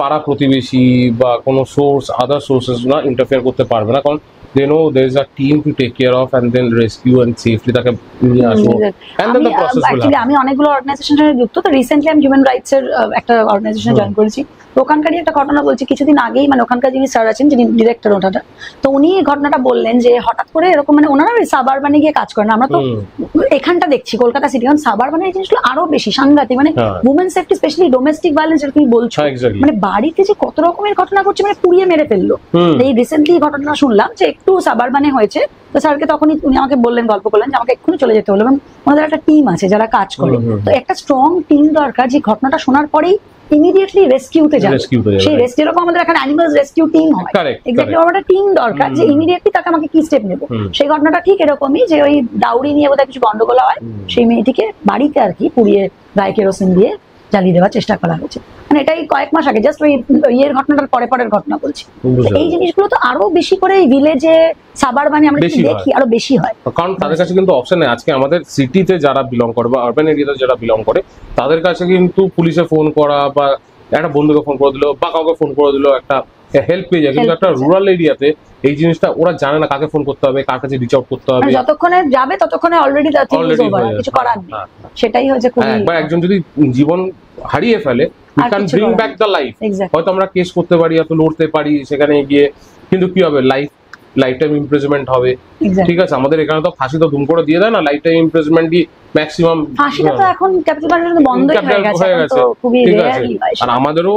পাড়া প্রতিবেশী বা কোনো সোর্স আদার সোর্সেস না ইন্টারফেয়ার করতে পারবে না, কারণ they know there is a team to take care of and then rescue and safely তাকে নিয়ে আসো and then the process will happen. আমি অনেকগুলো অর্গানাইজেশনের সাথে যুক্ত, তো রিসেন্টলি আমি হিউম্যান রাইটস এর একটা অর্গানাইজেশনে জয়েন করেছি। তো ওখানকারই একটা ঘটনা বলছি, কিছুদিন আগেই মানে ওখানকার যিনি স্যার আছেন, যিনি ডিরেক্টর ওটাটা, তো উনি ঘটনাটা বললেন যে হঠাৎ করে এরকম মানে ওনারা ওই সাবারবানে গিয়ে কাজ করেন, আমরা তো এখানটা দেখছি কলকাতা সিটি, কারণ সাবারবানে এই জিনিসগুলো আরো বেশি সাংঘাতিক, মানে women safety specially domestic violence যেটা তুমি বলছো, মানে বাড়িতে যে কত রকমের ঘটনা ঘটছে, মানে পুড়িয়ে মেরে ফেললো। এই রিসেন্টলি ঘটনা শুনলাম যে একটু সাবারবানে হয়েছে, তো স্যারকে তখনই উনি আমাকে বললেন, গল্প করলেন যে আমাকে এক্ষুনি চলে যেতে হলো, এবং ওনাদের একটা টিম আছে যারা কাজ করে, তো একটা স্ট্রং টিম দরকার যে ঘটনাটা শোনার পরেই ইমিডিয়েটলি রেস্কিউতে যাবে। সেই যেরকম আমাদের এখানে অ্যানিমালস রেস্কিউ টিম হয়, এক্স্যাক্টলি আমার একটা টিম দরকার যে ইমিডিয়েটলি তাকে আমাকে কি স্টেপ নেব। সেই ঘটনাটা ঠিক এরকমই, যে ওই দাউরি নিয়ে বোধহয় কিছু গন্ডগোল হয়, সেই মেয়েটিকে বাড়িতে আর কি পুড়িয়ে গায়ে কেরোসিন দিয়ে জ্বালিয়ে দেওয়ার চেষ্টা করা হয়েছে। মানে এটাই কয়েক মাস আগে, জাস্ট ওই ইয়ের ঘটনাটার পরের ঘটনা বলছি। এই জিনিসগুলো তো আরো বেশি করে ভিলেজে সাবারবানে আমরা দেখি, আরো বেশি হয়, কারণ তাদের কাছে কিন্তু অপশন নেই। আজকে আমাদের সিটিতে যারা বিলং করে বা আরবান এরিয়াতে যারা বিলং করে, তাদের কাছে কিন্তু পুলিশে ফোন করা বা একটা বন্ধুকে ফোন করে দিল বা কাউকে ফোন করে দিল, একটা হেল্প পেয়ে যায়। কিন্তু একটা রুরাল এরিয়াতে এই জিনিসটা ওরা জানে না কাকে ফোন করতে হবে, কার কাছে রিচ আউট করতে হবে। যতক্ষণে যাবে ততক্ষণে অলরেডি কিছু করার নেই। সেটাই হচ্ছে একবার একজন যদি জীবন হারিয়ে ফেলে, we can bring back the life. হয়তো আমরা কেস করতে পারি, হয়তো লড়তে পারি সেখানে গিয়ে, কিন্তু কি হবে, লাইফ টাইম ইমপ্রিজনমেন্ট হবে। ঠিক আছে, আমাদের এখানে তো ফাঁসি তো দুম করে দিয়ে দেয় না, লাইফ টাইম ইমপ্রিজনমেন্টই ম্যাক্সিমাম। ফাঁসিটা তো এখন ক্যাপিটাল পানিশমেন্ট বন্ধই হয়ে গেছে, তো খুবই রেয়ারলি হয়। আর আমাদেরও